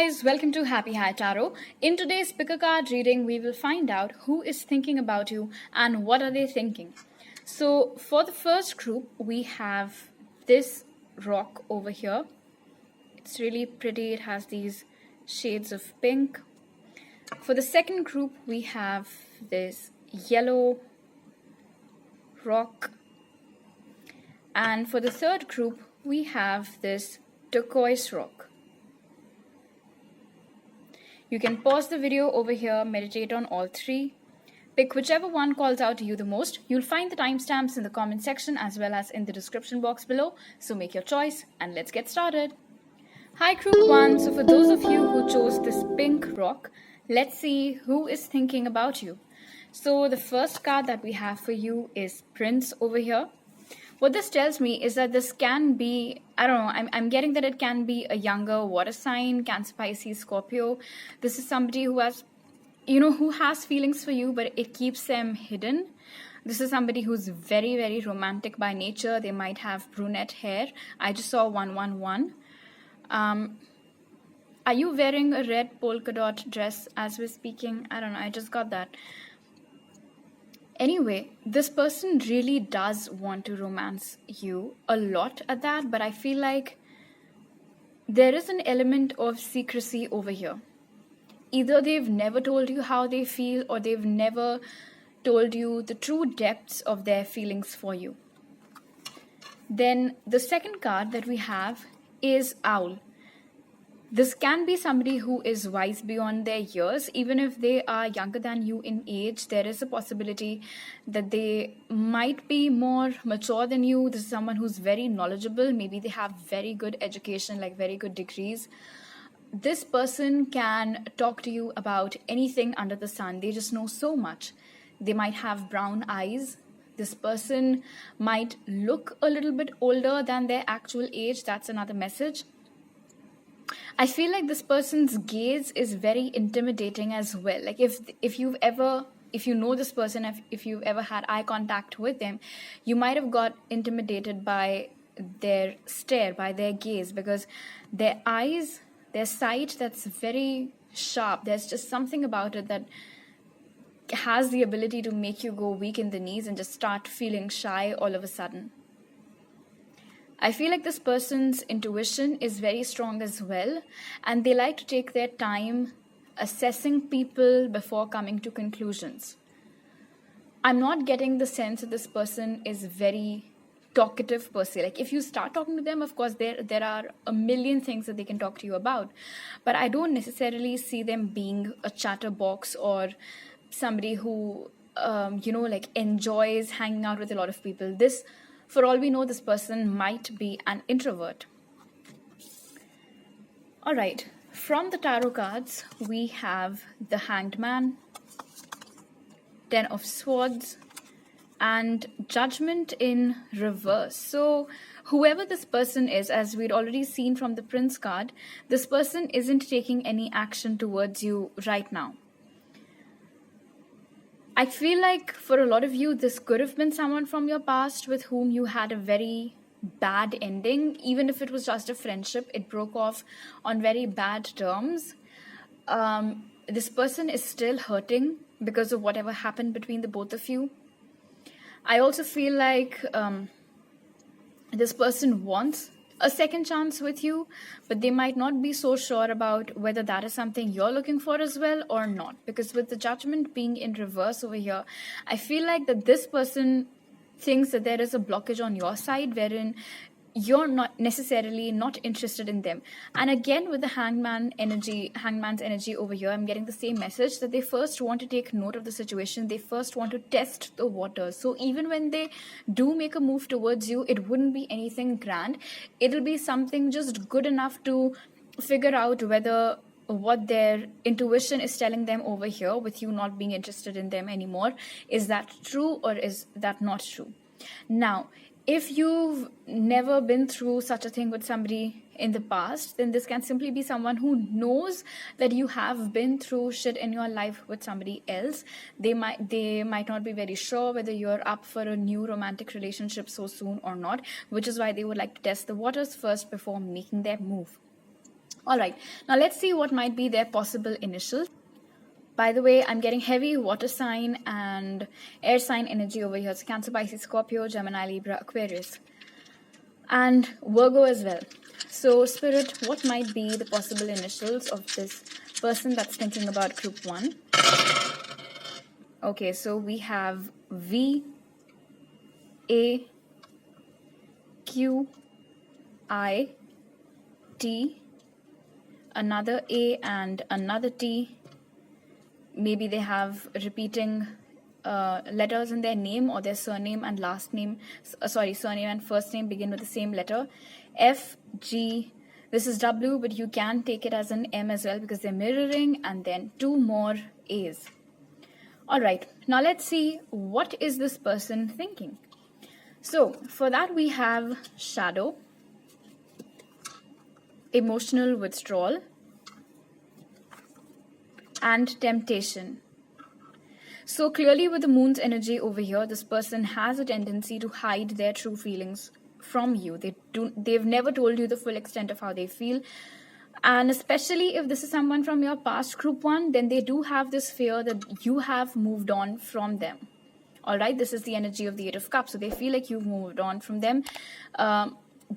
guys, welcome to Happy High Tarot. In today's pick a card reading, we will find out who is thinking about you and what are they thinking. So for the first group, we have this rock over here. It's really pretty. It has these shades of pink. For the second group, we have this yellow rock. And for the third group, we have this turquoise rock. You can pause the video over here, meditate on all three. Pick whichever one calls out to you the most. You'll find the timestamps in the comment section as well as in the description box below. So make your choice and let's get started. Hi group 1. So for those of you who chose this pink rock, let's see who is thinking about you. So the first card that we have for you is Prince over here. What this tells me is that this can be, I don't know, I'm getting that it can be a younger water sign, Cancer, Pisces, Scorpio. This is somebody who has, who has feelings for you, but it keeps them hidden. This is somebody who's very, very romantic by nature. They might have brunette hair. I just saw 111. Are you wearing a red polka dot dress as we're speaking? I don't know, I just got that. Anyway, this person really does want to romance you a lot at that, but I feel like there is an element of secrecy over here. Either they've never told you how they feel or they've never told you the true depths of their feelings for you. Then the second card that we have is Owl. This can be somebody who is wise beyond their years. Even if they are younger than you in age, there is a possibility that they might be more mature than you. This is someone who's very knowledgeable. Maybe they have very good education, like very good degrees. This person can talk to you about anything under the sun. They just know so much. They might have brown eyes. This person might look a little bit older than their actual age. That's another message. I feel like this person's gaze is very intimidating as well. Like if you know this person, if you've ever had eye contact with them, you might have got intimidated by their stare, by their gaze, because their eyes, their sight, that's very sharp. There's just something about it that has the ability to make you go weak in the knees and just start feeling shy all of a sudden. I feel like this person's intuition is very strong as well, and they like to take their time assessing people before coming to conclusions. I'm not getting the sense that this person is very talkative per se. Like if you start talking to them, of course, there are a million things that they can talk to you about, but I don't necessarily see them being a chatterbox or somebody who, enjoys hanging out with a lot of people. For all we know, this person might be an introvert. All right, from the tarot cards, we have the Hanged Man, Ten of Swords, and Judgment in reverse. So whoever this person is, as we'd already seen from the Prince card, this person isn't taking any action towards you right now. I feel like for a lot of you, this could have been someone from your past with whom you had a very bad ending. Even if it was just a friendship, it broke off on very bad terms. This person is still hurting because of whatever happened between the both of you. I also feel like this person wants a second chance with you, but they might not be so sure about whether that is something you're looking for as well or not. Because with the Judgment being in reverse over here, I feel like that this person thinks that there is a blockage on your side wherein you're not necessarily not interested in them. And again, with the hangman's energy over here, I'm getting the same message that they first want to take note of the situation. They first want to test the waters. So even when they do make a move towards you, it wouldn't be anything grand. It'll be something just good enough to figure out whether what their intuition is telling them over here with you not being interested in them anymore, is that true or is that not true? Now, if you've never been through such a thing with somebody in the past, then this can simply be someone who knows that you have been through shit in your life with somebody else. They might not be very sure whether you're up for a new romantic relationship so soon or not, which is why they would like to test the waters first before making their move. All right, now let's see what might be their possible initials. By the way, I'm getting heavy water sign and air sign energy over here. It's Cancer, Pisces, Scorpio, Gemini, Libra, Aquarius, and Virgo as well. So, Spirit, what might be the possible initials of this person that's thinking about group 1? Okay, so we have V, A, Q, I, T, another A and another T. Maybe they have repeating letters in their name, or their surname and last name, surname and first name begin with the same letter. F, G, this is W, but you can take it as an M as well because they're mirroring, and then 2 more A's. All right, now let's see what is this person thinking. So for that we have shadow, emotional withdrawal, and temptation. So clearly with the moon's energy over here, this person has a tendency to hide their true feelings from you. They've never told you the full extent of how they feel. And especially if this is someone from your past group 1, then they do have this fear that you have moved on from them. All right, this is the energy of the 8 of Cups. So they feel like you've moved on from them.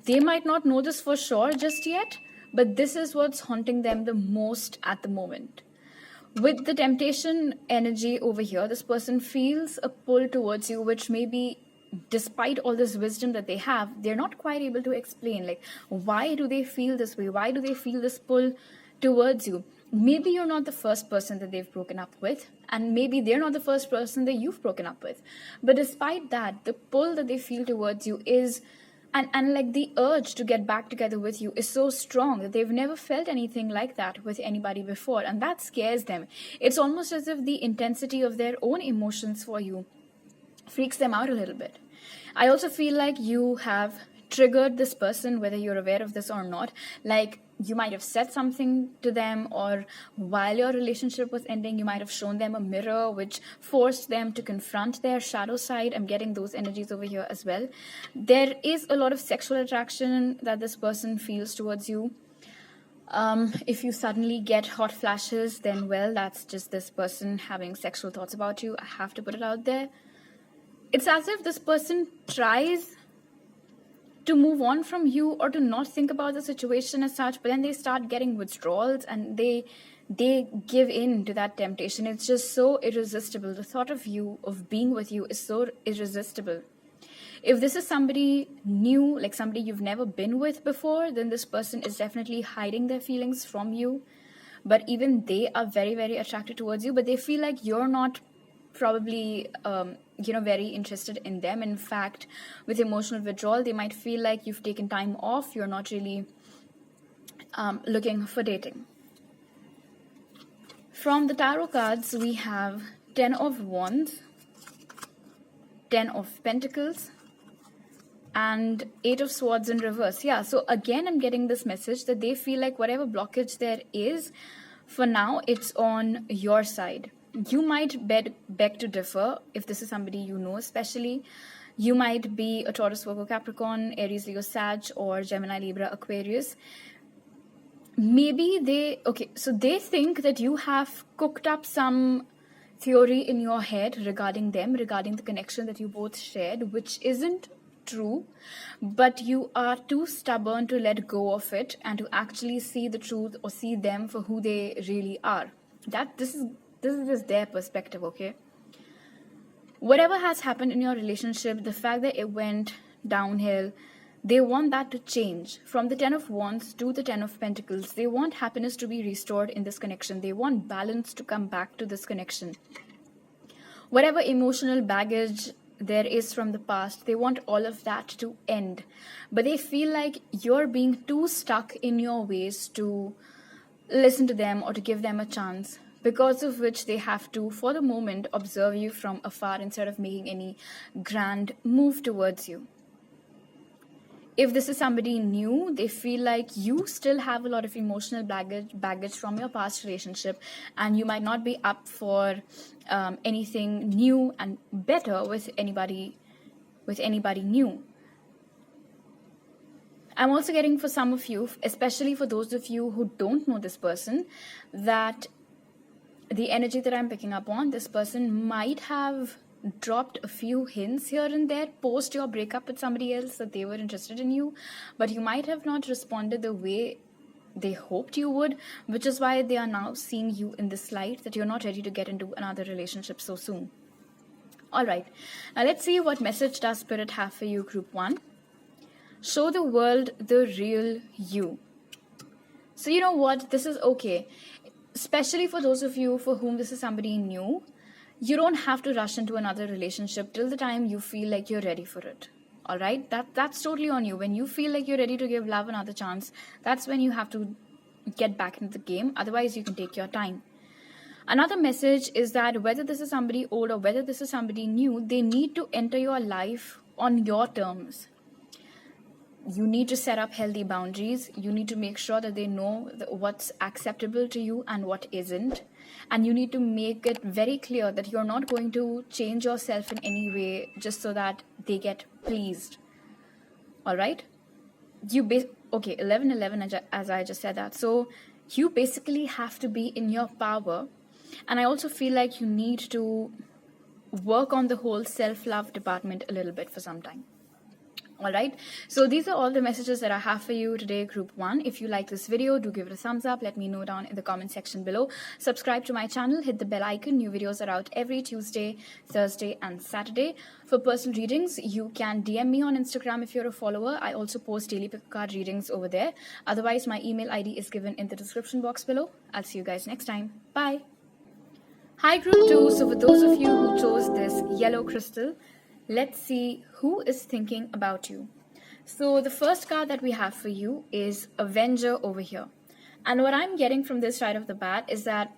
They might not know this for sure just yet, but this is what's haunting them the most at the moment. With the temptation energy over here, this person feels a pull towards you, which maybe despite all this wisdom that they have, they're not quite able to explain. Like, why do they feel this way? Why do they feel this pull towards you? Maybe you're not the first person that they've broken up with, and maybe they're not the first person that you've broken up with. But despite that, the pull that they feel towards you is, and like the urge to get back together with you is so strong that they've never felt anything like that with anybody before, and that scares them. It's almost as if the intensity of their own emotions for you freaks them out a little bit. I also feel like you have triggered this person, whether you're aware of this or not. Like, you might have said something to them, or while your relationship was ending, you might have shown them a mirror which forced them to confront their shadow side. I'm getting those energies over here as well. There is a lot of sexual attraction that this person feels towards you. If you suddenly get hot flashes, then well, that's just this person having sexual thoughts about you. I have to put it out there. It's as if this person tries to move on from you or to not think about the situation as such, but then they start getting withdrawals and they give in to that temptation. It's just so irresistible. The thought of you, of being with you, is so irresistible. If this is somebody new, like somebody you've never been with before, then this person is definitely hiding their feelings from you. But even they are very, very attracted towards you, but they feel like you're not probably very interested in them. In fact, with emotional withdrawal, they might feel like you've taken time off, you're not really looking for dating. From the tarot cards, we have 10 of Wands, 10 of Pentacles, and 8 of Swords in reverse. Yeah, so again, I'm getting this message that they feel like whatever blockage there is, for now, it's on your side. You might beg to differ if this is somebody you know, especially. You might be a Taurus, Virgo, Capricorn, Aries, Leo, Sag, or Gemini, Libra, Aquarius. Maybe they think that you have cooked up some theory in your head regarding them, regarding the connection that you both shared, which isn't true, but you are too stubborn to let go of it and to actually see the truth or see them for who they really are. This is just their perspective, okay? Whatever has happened in your relationship, the fact that it went downhill, they want that to change. From the 10 of Wands to the 10 of Pentacles, they want happiness to be restored in this connection. They want balance to come back to this connection. Whatever emotional baggage there is from the past, they want all of that to end. But they feel like you're being too stuck in your ways to listen to them or to give them a chance, because of which they have to, for the moment, observe you from afar instead of making any grand move towards you. If this is somebody new, they feel like you still have a lot of emotional baggage from your past relationship, and you might not be up for anything new and better with anybody new. I'm also getting for some of you, especially for those of you who don't know this person, that the energy that I'm picking up on, this person might have dropped a few hints here and there post your breakup with somebody else that they were interested in you, but you might have not responded the way they hoped you would, which is why they are now seeing you in this light that you're not ready to get into another relationship so soon. All right, now let's see what message does Spirit have for you, Group 1. Show the world the real you. So you know what, this is okay. Especially for those of you for whom this is somebody new, you don't have to rush into another relationship till the time you feel like you're ready for it. All right, that's totally on you. When you feel like you're ready to give love another chance, that's when you have to get back into the game. Otherwise, you can take your time. Another message is that whether this is somebody old or whether this is somebody new, they need to enter your life on your terms. You need to set up healthy boundaries. You need to make sure that they know what's acceptable to you and what isn't. And you need to make it very clear that you're not going to change yourself in any way just so that they get pleased. All right? Okay, 11-11, as I just said that. So you basically have to be in your power. And I also feel like you need to work on the whole self-love department a little bit for some time. All right, so these are all the messages that I have for you today, Group 1. If you like this video, do give it a thumbs up. Let me know down in the comment section below. Subscribe to my channel, hit the bell icon. New videos are out every Tuesday, Thursday, and Saturday. For personal readings, you can DM me on Instagram if you're a follower. I also post daily pick card readings over there. Otherwise, my email ID is given in the description box below. I'll see you guys next time. Bye. Hi, Group 2. So for those of you who chose this yellow crystal, let's see who is thinking about you. So the first card that we have for you is Avenger over here. And what I'm getting from this right off the bat is that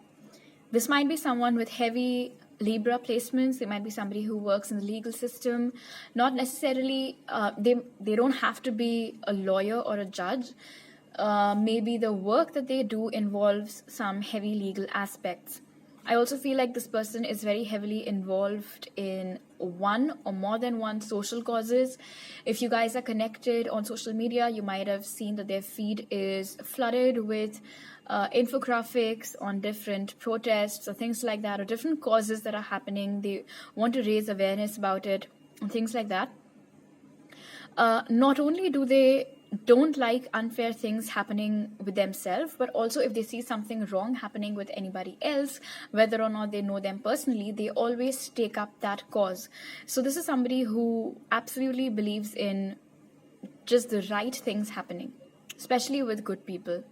this might be someone with heavy Libra placements. They might be somebody who works in the legal system. Not necessarily, they don't have to be a lawyer or a judge. Maybe the work that they do involves some heavy legal aspects. I also feel like this person is very heavily involved in one or more than one social causes. If you guys are connected on social media, you might have seen that their feed is flooded with infographics on different protests or things like that, or different causes that are happening. They want to raise awareness about it and things like that. Not only do they don't like unfair things happening with themselves, but also if they see something wrong happening with anybody else, whether or not they know them personally, they always take up that cause. So this is somebody who absolutely believes in just the right things happening, especially with good people.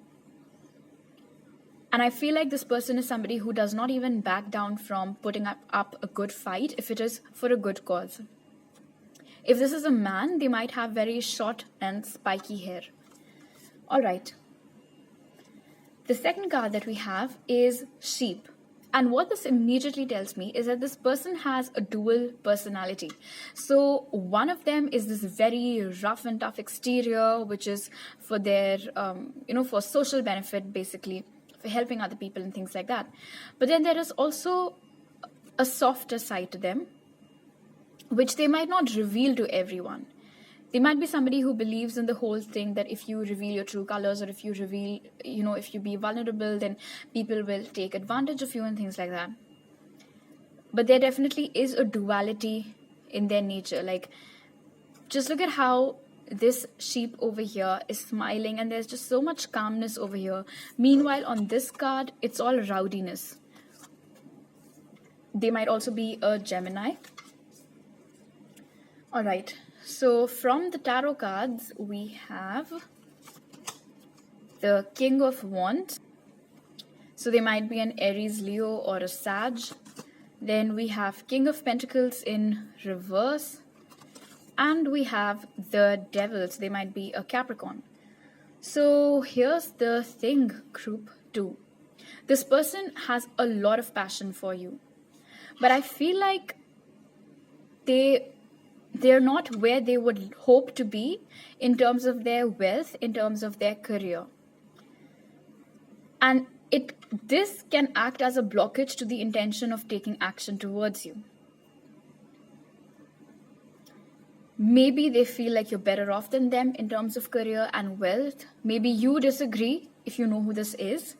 And I feel like this person is somebody who does not even back down from putting up a good fight if it is for a good cause. If this is a man, they might have very short and spiky hair. All right. The second card that we have is Sheep. And what this immediately tells me is that this person has a dual personality. So one of them is this very rough and tough exterior, which is for their, for social benefit, basically, for helping other people and things like that. But then there is also a softer side to them, which they might not reveal to everyone. They might be somebody who believes in the whole thing that if you reveal your true colors, or if you reveal, if you be vulnerable, then people will take advantage of you and things like that. But there definitely is a duality in their nature. Like, just look at how this sheep over here is smiling, and there's just so much calmness over here. Meanwhile, on this card, it's all rowdiness. They might also be a Gemini. All right, so from the tarot cards, we have the King of Wands. So they might be an Aries, Leo, or a Sag. Then we have King of Pentacles in reverse. And we have the Devil. So they might be a Capricorn. So here's the thing, Group 2. This person has a lot of passion for you. But I feel like they're not where they would hope to be in terms of their wealth, in terms of their career. And this can act as a blockage to the intention of taking action towards you. Maybe they feel like you're better off than them in terms of career and wealth. Maybe you disagree if you know who this is.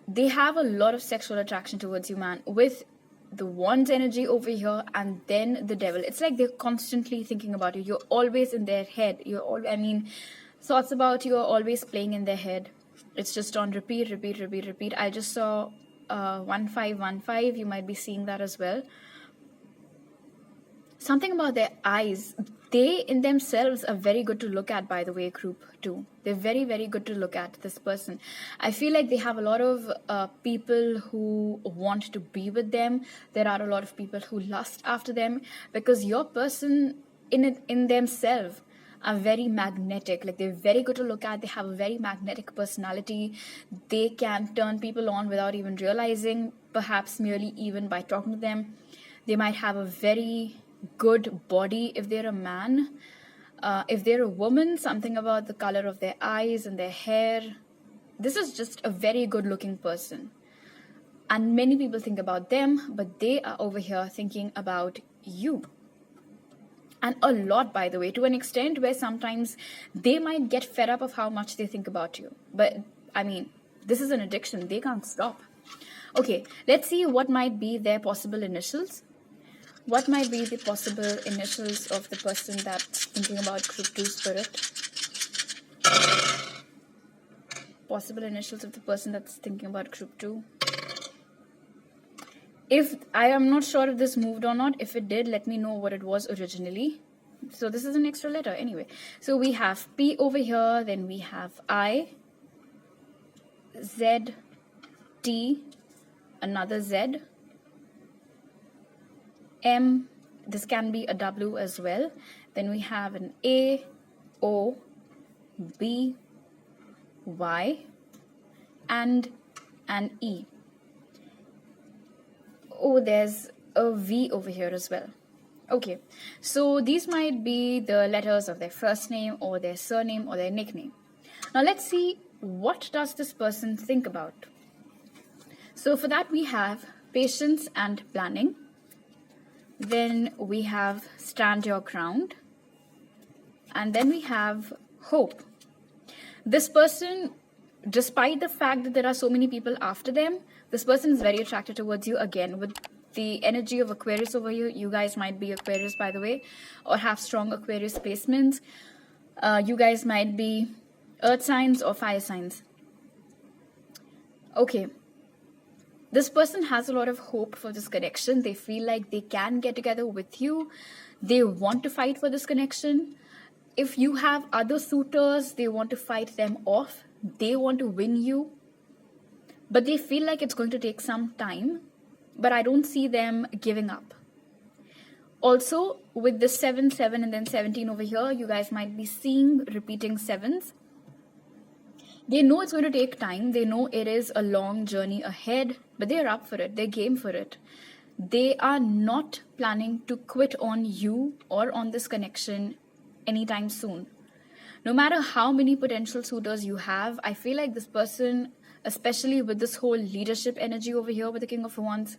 They have a lot of sexual attraction towards you, man, with the Wands energy over here and then the Devil. It's like they're constantly thinking about you. You're always in their head. Thoughts about you are always playing in their head. It's just on repeat, repeat, repeat, repeat. I just saw 1515. You might be seeing that as well. Something about their eyes. They in themselves are very good to look at, by the way, group 2. They're very, very good to look at, this person. I feel like they have a lot of people who want to be with them. There are a lot of people who lust after them, because your person in themselves are very magnetic. Like, they're very good to look at. They have a very magnetic personality. They can turn people on without even realizing, perhaps merely even by talking to them. They might have a very good body if they're a man. If they're a woman, something about the color of their eyes and their hair. This is just a very good looking person. And many people think about them, but they are over here thinking about you. And a lot, by the way, to an extent where sometimes they might get fed up of how much they think about you. But I mean, this is an addiction. They can't stop. Okay, let's see what might be their possible initials. What might be the possible initials of the person that's thinking about group 2 spirit? Possible initials of the person that's thinking about group 2. If I am not sure if this moved or not. If it did, let me know what it was originally. So this is an extra letter anyway. So we have P over here, then we have I, Z, T, another Z, M, this can be a W as well. Then we have an A, O, B, Y, and an E. Oh, there's a V over here as well. Okay, so these might be the letters of their first name or their surname or their nickname. Now let's see, what does this person think about? So for that we have patience and planning. Then we have stand your ground. And then we have hope. This person, despite the fact that there are so many people after them, this person is very attracted towards you. Again, with the energy of Aquarius over you. You guys might be Aquarius, by the way, or have strong Aquarius placements. You guys might be earth signs or fire signs. Okay. This person has a lot of hope for this connection. They feel like they can get together with you. They want to fight for this connection. If you have other suitors, they want to fight them off. They want to win you. But they feel like it's going to take some time. But I don't see them giving up. Also, with the 7, 7 and then 17 over here, you guys might be seeing repeating 7s. They know it's going to take time. They know it is a long journey ahead, but they're up for it. They're game for it. They are not planning to quit on you or on this connection anytime soon. No matter how many potential suitors you have, I feel like this person, especially with this whole leadership energy over here with the King of Wands,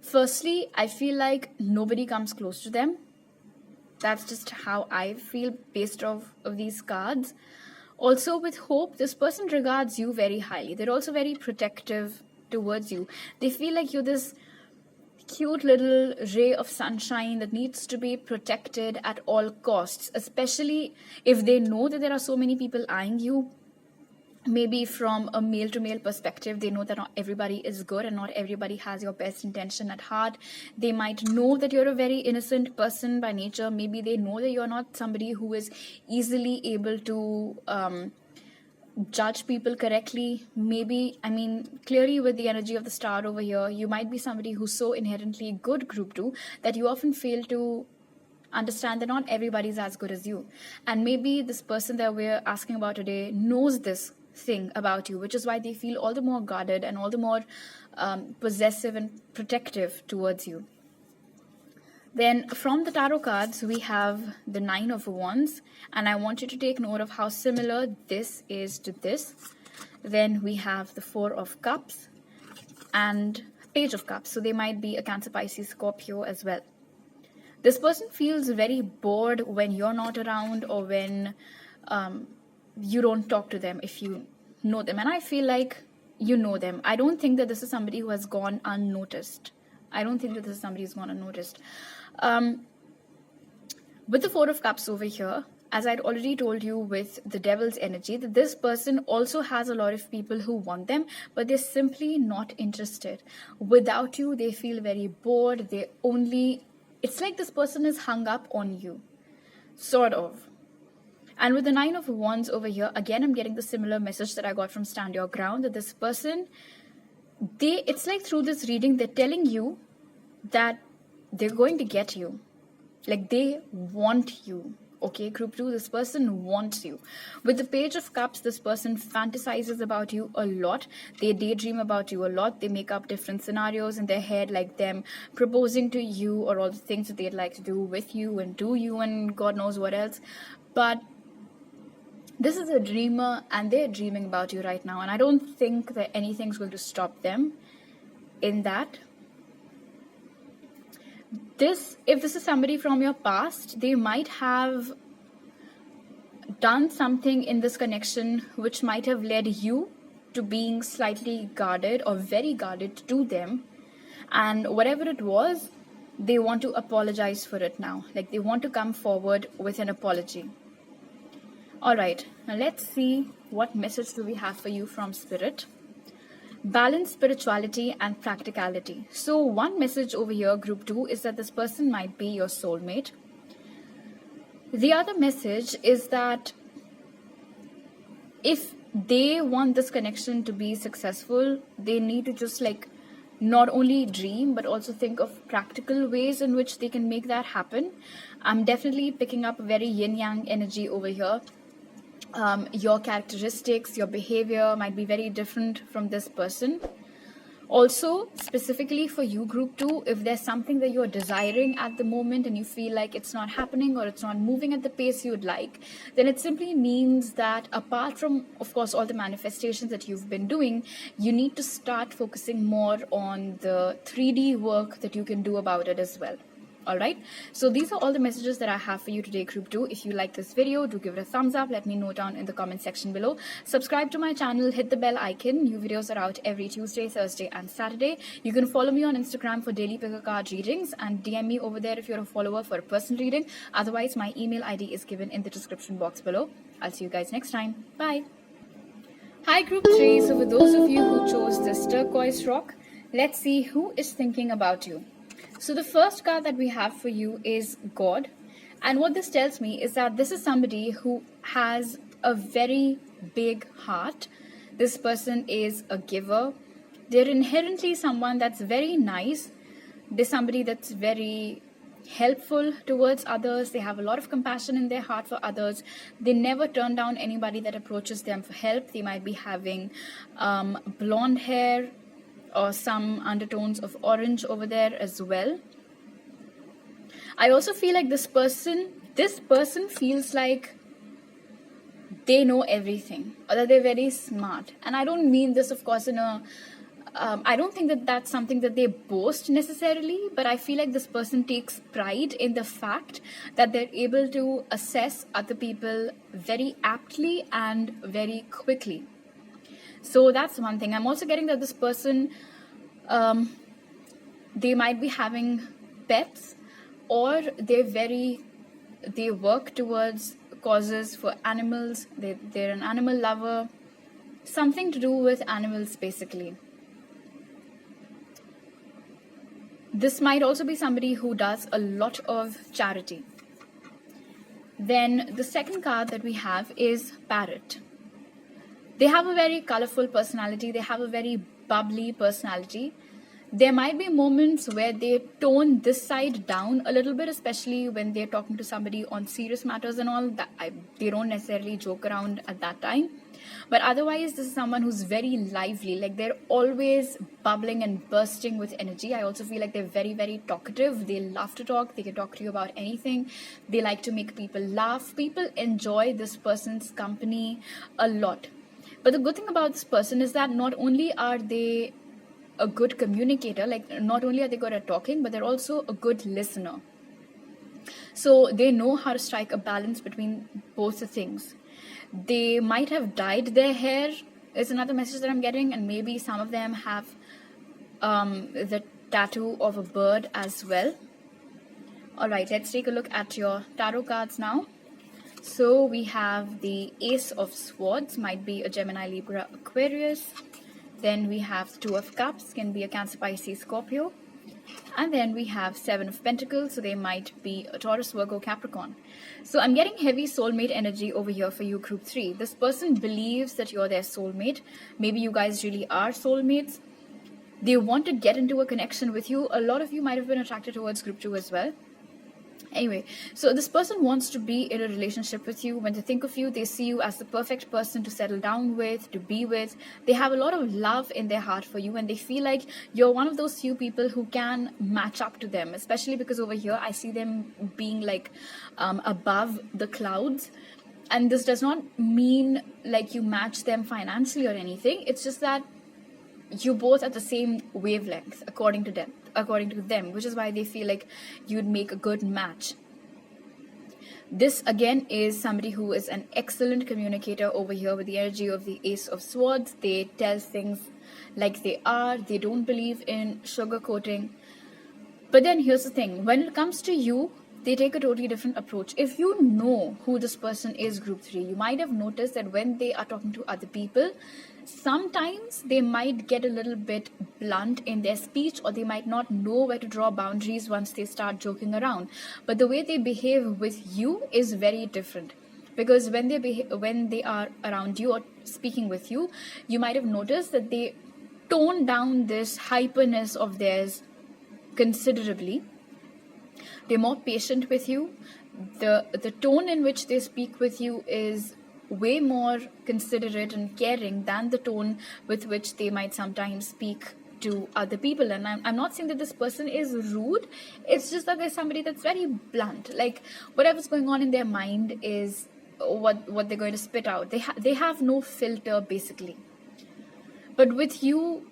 firstly, I feel like nobody comes close to them. That's just how I feel based off of these cards. Also, with hope, this person regards you very highly. They're also very protective towards you. They feel like you're this cute little ray of sunshine that needs to be protected at all costs, especially if they know that there are so many people eyeing you. Maybe from a male to male perspective, they know that not everybody is good and not everybody has your best intention at heart. They might know that you're a very innocent person by nature. Maybe they know that you're not somebody who is easily able to judge people correctly. Maybe, clearly with the energy of the star over here, you might be somebody who's so inherently good, group 2, that you often fail to understand that not everybody's as good as you. And maybe this person that we're asking about today knows this thing about you, which is why they feel all the more guarded and all the more possessive and protective towards you. Then from the tarot cards, we have the 9 of Wands, and I want you to take note of how similar this is to this. Then we have the 4 of Cups and Page of Cups. So they might be a Cancer, Pisces, Scorpio as well. This person feels very bored when you're not around, or when um, you don't talk to them if you know them. And I feel like you know them. I don't think that this is somebody who has gone unnoticed. I don't think that this is somebody who's gone unnoticed. Um, with the Four of Cups over here, as I'd already told you with the Devil's energy, that this person also has a lot of people who want them, but they're simply not interested. Without you, they feel very bored. It's like this person is hung up on you, sort of. And with the Nine of Wands over here, again, I'm getting the similar message that I got from Stand Your Ground, that this person, it's like through this reading, they're telling you that they're going to get you. Like, they want you. Okay, group 2, this person wants you. With the Page of Cups, this person fantasizes about you a lot. They daydream about you a lot. They make up different scenarios in their head, like them proposing to you, or all the things that they'd like to do with you and do you and God knows what else. But this is a dreamer, and they're dreaming about you right now. And I don't think that anything's going to stop them in that. If this is somebody from your past, they might have done something in this connection which might have led you to being slightly guarded or very guarded to them. And whatever it was, they want to apologize for it now. Like, they want to come forward with an apology. All right, now let's see what message do we have for you from Spirit. Balance spirituality and practicality. So one message over here, group 2, is that this person might be your soulmate. The other message is that if they want this connection to be successful, they need to just like not only dream, but also think of practical ways in which they can make that happen. I'm definitely picking up very yin-yang energy over here. Your characteristics, your behavior might be very different from this person. Also, specifically for you, group 2, if there's something that you're desiring at the moment and you feel like it's not happening or it's not moving at the pace you'd like, then it simply means that apart from, of course, all the manifestations that you've been doing, you need to start focusing more on the 3D work that you can do about it as well. All right, so these are all the messages that I have for you today, group 2. If you like this video, do give it a thumbs up. Let me know down in the comment section below. Subscribe to my channel, hit the bell icon. New videos are out every Tuesday, Thursday and Saturday. You can follow me on Instagram for daily pick a card readings, and DM me over there if you're a follower for a personal reading. Otherwise, my email ID is given in the description box below. I'll see you guys next time. Bye. Hi, group 3. So for those of you who chose this turquoise rock, let's see who is thinking about you. So the first card that we have for you is God. And what this tells me is that this is somebody who has a very big heart. This person is a giver. They're inherently someone that's very nice. They're somebody that's very helpful towards others. They have a lot of compassion in their heart for others. They never turn down anybody that approaches them for help. They might be having blonde hair, or some undertones of orange over there as well. I also feel like this person feels like they know everything, or that they're very smart. And I don't mean this, of course, in a I don't think that that's something that they boast necessarily, but I feel like this person takes pride in the fact that they're able to assess other people very aptly and very quickly. So that's one thing. I'm also getting that this person, they might be having pets, or they work towards causes for animals. They're an animal lover, something to do with animals basically. This might also be somebody who does a lot of charity. Then the second card that we have is Parrot. They have a very colorful personality. They have a very bubbly personality. There might be moments where they tone this side down a little bit, especially when they're talking to somebody on serious matters and all. They don't necessarily joke around at that time. But otherwise, this is someone who's very lively. Like, they're always bubbling and bursting with energy. I also feel like they're very, very talkative. They love to talk. They can talk to you about anything. They like to make people laugh. People enjoy this person's company a lot. But the good thing about this person is that not only are they a good communicator, like not only are they good at talking, but they're also a good listener. So they know how to strike a balance between both the things. They might have dyed their hair, is another message that I'm getting, and maybe some of them have the tattoo of a bird as well. All right, let's take a look at your tarot cards now. So we have the Ace of Swords, might be a Gemini, Libra, Aquarius. Then we have Two of Cups, can be a Cancer, Pisces, Scorpio. And then we have Seven of Pentacles, so they might be a Taurus, Virgo, Capricorn. So I'm getting heavy soulmate energy over here for you, Group 3. This person believes that you're their soulmate. Maybe you guys really are soulmates. They want to get into a connection with you. A lot of you might have been attracted towards Group 2 as well. Anyway, so this person wants to be in a relationship with you. When they think of you, they see you as the perfect person to settle down with, to be with. They have a lot of love in their heart for you, and they feel like you're one of those few people who can match up to them, especially because over here I see them being like above the clouds. And this does not mean like you match them financially or anything. It's just that you both at the same wavelength, according to them, which is why they feel like you'd make a good match. This again is somebody who is an excellent communicator over here with the energy of the Ace of Swords. They tell things like they are. They don't believe in sugarcoating. But then here's the thing, when it comes to you, they take a totally different approach. If you know who this person is, Group 3, you might have noticed that when they are talking to other people, sometimes they might get a little bit blunt in their speech, or they might not know where to draw boundaries once they start joking around. But the way they behave with you is very different. Because when they are around you or speaking with you, you might have noticed that they tone down this hyperness of theirs considerably. They're more patient with you. The tone in which they speak with you is way more considerate and caring than the tone with which they might sometimes speak to other people. And I'm not saying that this person is rude. It's just that there's somebody that's very blunt. Like whatever's going on in their mind is what they're going to spit out. They have no filter basically. But with you,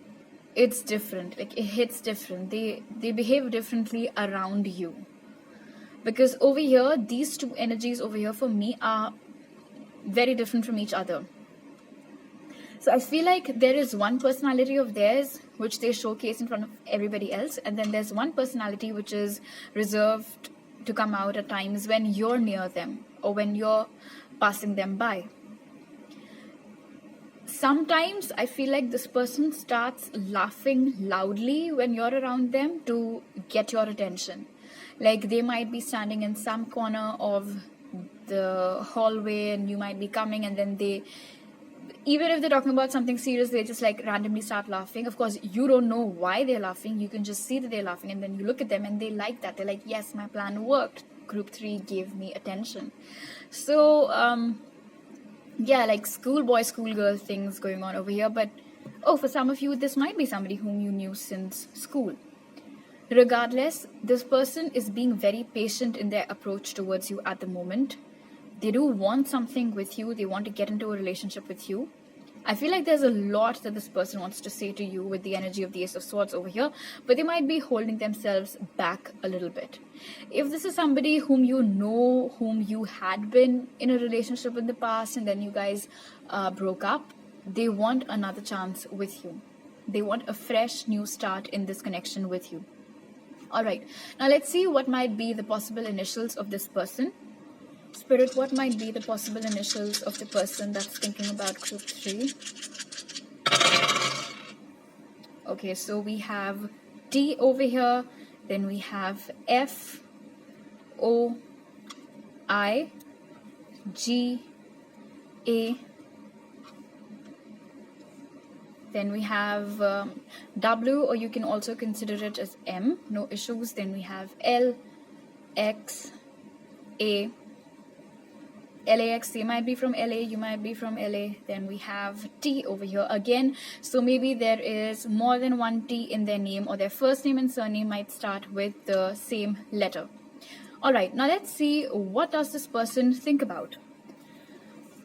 it's different. Like it hits different. They behave differently around you. Because over here, these two energies over here for me are very different from each other. So I feel like there is one personality of theirs which they showcase in front of everybody else, and then there's one personality which is reserved to come out at times when you're near them or when you're passing them by. Sometimes I feel like this person starts laughing loudly when you're around them to get your attention. Like they might be standing in some corner of the hallway and you might be coming, and then even if they're talking about something serious, they just like randomly start laughing. Of course, you don't know why they're laughing. You can just see that they're laughing, and then you look at them and they like that. They're like, yes, my plan worked. Group 3 gave me attention. So, yeah, like schoolboy, schoolgirl things going on over here. But, for some of you, this might be somebody whom you knew since school. Regardless, this person is being very patient in their approach towards you at the moment. They do want something with you. They want to get into a relationship with you. I feel like there's a lot that this person wants to say to you with the energy of the Ace of Swords over here, but they might be holding themselves back a little bit. If this is somebody whom you know, whom you had been in a relationship in the past and then you guys broke up, they want another chance with you. They want a fresh new start in this connection with you. All right, now let's see what might be the possible initials of this person. Spirit, what might be the possible initials of the person that's thinking about Group 3? Okay, so we have T over here, then we have F, O, I, G, A, then we have W, or you can also consider it as M, no issues. Then we have L, X, A, LAX, you might be from LA, you might be from LA. Then we have T over here again. So maybe there is more than one T in their name, or their first name and surname might start with the same letter. All right, now let's see, what does this person think about?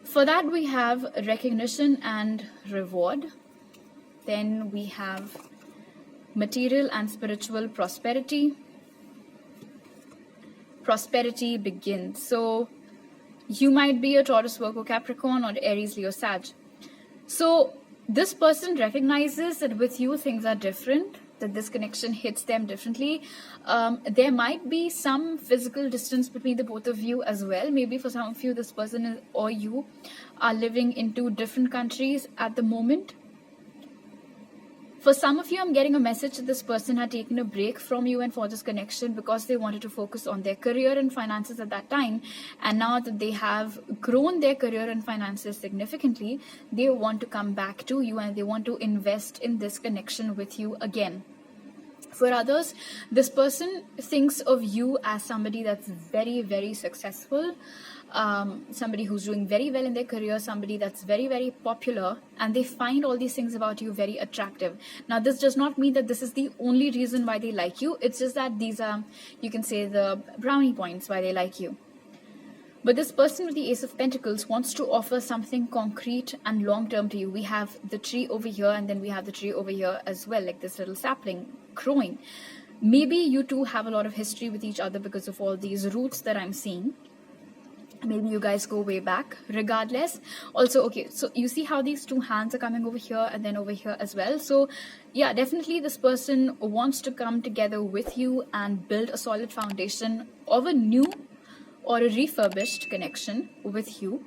For that, we have recognition and reward. Then we have material and spiritual prosperity. prosperity begins. So you might be a Taurus, Virgo, Capricorn, or Aries, Leo, Sag. So this person recognizes that with you things are different, that this connection hits them differently. There might be some physical distance between the both of you as well. Maybe for some of you, this person or you are living in two different countries at the moment. For some of you, I'm getting a message that this person had taken a break from you and for this connection because they wanted to focus on their career and finances at that time. And now that they have grown their career and finances significantly, they want to come back to you and they want to invest in this connection with you again. For others, this person thinks of you as somebody that's very, very successful, somebody who's doing very well in their career, somebody that's very, very popular, and they find all these things about you very attractive. Now, this does not mean that this is the only reason why they like you. It's just that these are, you can say, the brownie points why they like you. But this person with the Ace of Pentacles wants to offer something concrete and long-term to you. We have the tree over here, and then we have the tree over here as well, like this little sapling growing. Maybe you two have a lot of history with each other because of all these roots that I'm seeing. Maybe you guys go way back. Regardless, also, okay, so you see how these two hands are coming over here and then over here as well. So yeah, definitely this person wants to come together with you and build a solid foundation of a new or a refurbished connection with you.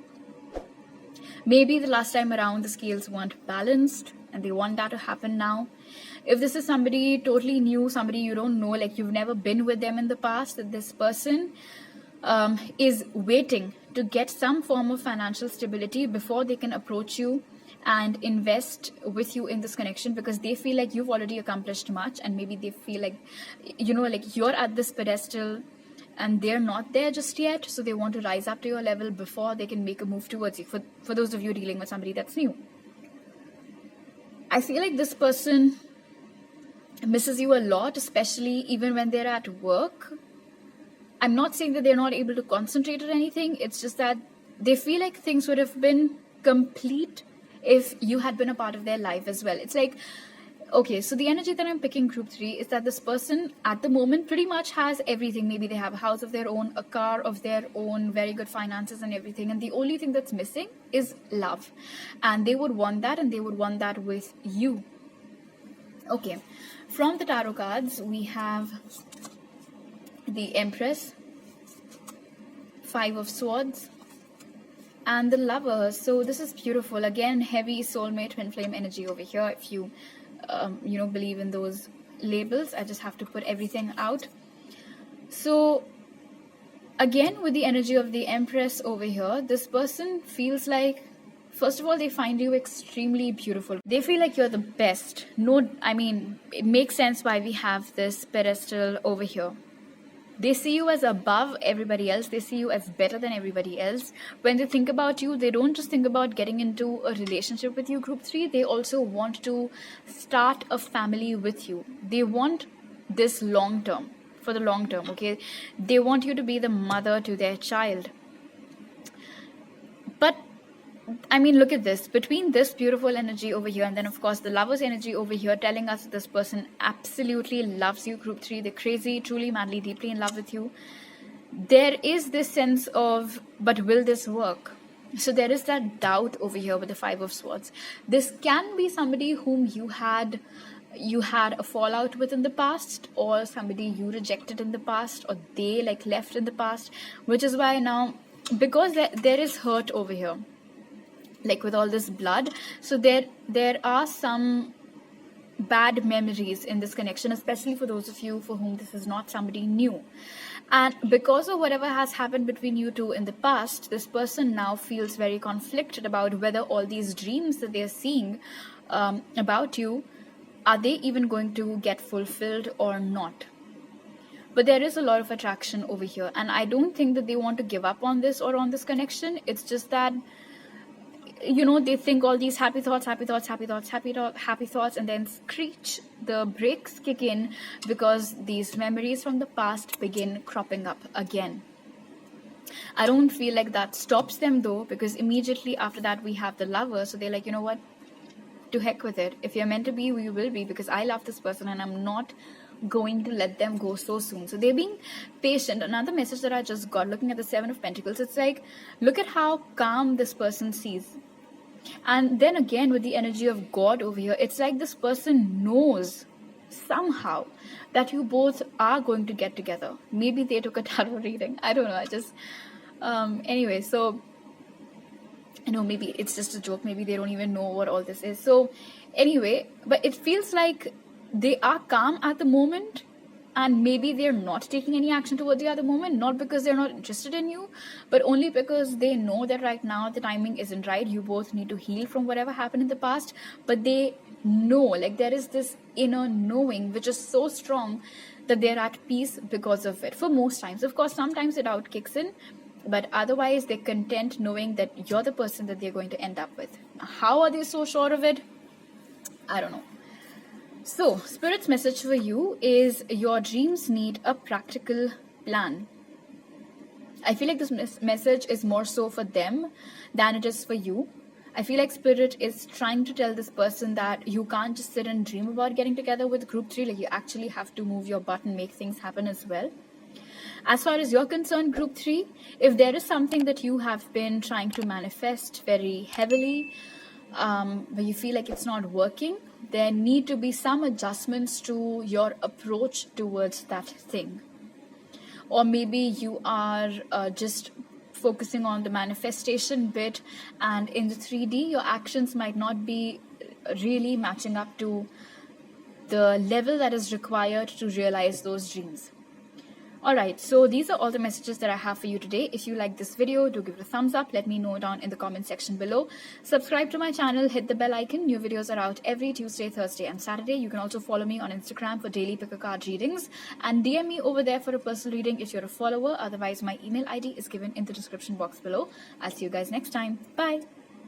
Maybe the last time around the scales weren't balanced and they want that to happen now. If this is somebody totally new, somebody you don't know, like you've never been with them in the past, that this person is waiting to get some form of financial stability before they can approach you and invest with you in this connection, because they feel like you've already accomplished much, and maybe they feel like, you know, like you're at this pedestal and they're not there just yet, so they want to rise up to your level before they can make a move towards you. For those of you dealing with somebody that's new, I feel like this person misses you a lot, especially even when they're at work. I'm not saying that they're not able to concentrate or anything. It's just that they feel like things would have been complete if you had been a part of their life as well. It's like, okay, so the energy that I'm picking, group 3, is that this person at the moment pretty much has everything. Maybe they have a house of their own, a car of their own, very good finances and everything. And the only thing that's missing is love. And they would want that, and they would want that with you. Okay, from the tarot cards, we have the Empress, 5 of Swords, and the Lovers. So this is beautiful. Again, heavy soulmate twin flame energy over here. If you believe in those labels, I just have to put everything out. So again, with the energy of the Empress over here, this person feels like, first of all, they find you extremely beautiful. They feel like you're the best. It makes sense why we have this pedestal over here. They see you as above everybody else. They see you as better than everybody else. When they think about you, they don't just think about getting into a relationship with you, group 3. They also want to start a family with you. They want this long term, for the long term, okay? They want you to be the mother to their child. But look at this. Between this beautiful energy over here and then, of course, the Lover's energy over here, telling us that this person absolutely loves you, group 3. They're crazy, truly, madly, deeply in love with you. There is this sense of, but will this work? So there is that doubt over here with the 5 of Swords. This can be somebody whom you had a fallout with in the past, or somebody you rejected in the past, or they left in the past, which is why now, because there is hurt over here, with all this blood. So there are some bad memories in this connection, especially for those of you for whom this is not somebody new. And because of whatever has happened between you two in the past, this person now feels very conflicted about whether all these dreams that they're seeing about you, are they even going to get fulfilled or not? But there is a lot of attraction over here, and I don't think that they want to give up on this or on this connection. It's just that, they think all these happy thoughts, and then screech, the brakes kick in, because these memories from the past begin cropping up again. I don't feel like that stops them though, because immediately after that we have the Lover. So they're like, you know what, to heck with it. If you're meant to be, we will be, because I love this person and I'm not going to let them go so soon. So they're being patient. Another message that I just got looking at the Seven of Pentacles, it's like, look at how calm this person sees. And then again, with the energy of God over here, it's like this person knows somehow that you both are going to get together. Maybe they took a tarot reading. I don't know. I just, anyway, so, maybe it's just a joke. Maybe they don't even know what all this is. So, anyway, but it feels like they are calm at the moment, and maybe they're not taking any action towards you at the moment, not because they're not interested in you, but only because they know that right now the timing isn't right. You both need to heal from whatever happened in the past, but they know, like, there is this inner knowing which is so strong that they're at peace because of it. For most times, of course, sometimes it out kicks in, but otherwise they're content knowing that you're the person that they're going to end up with. How are they so sure of it? I don't know. So, Spirit's message for you is your dreams need a practical plan. I feel like this message is more so for them than it is for you. I feel like Spirit is trying to tell this person that you can't just sit and dream about getting together with group 3. Like, you actually have to move your butt and make things happen as well. As far as you're concerned, group 3, if there is something that you have been trying to manifest very heavily, but you feel like it's not working, there need to be some adjustments to your approach towards that thing. Or maybe you are just focusing on the manifestation bit, and in the 3D, your actions might not be really matching up to the level that is required to realize those dreams. Alright, so these are all the messages that I have for you today. If you like this video, do give it a thumbs up. Let me know down in the comment section below. Subscribe to my channel, hit the bell icon. New videos are out every Tuesday, Thursday and Saturday. You can also follow me on Instagram for daily pick a card readings. And DM me over there for a personal reading if you're a follower. Otherwise, my email ID is given in the description box below. I'll see you guys next time. Bye.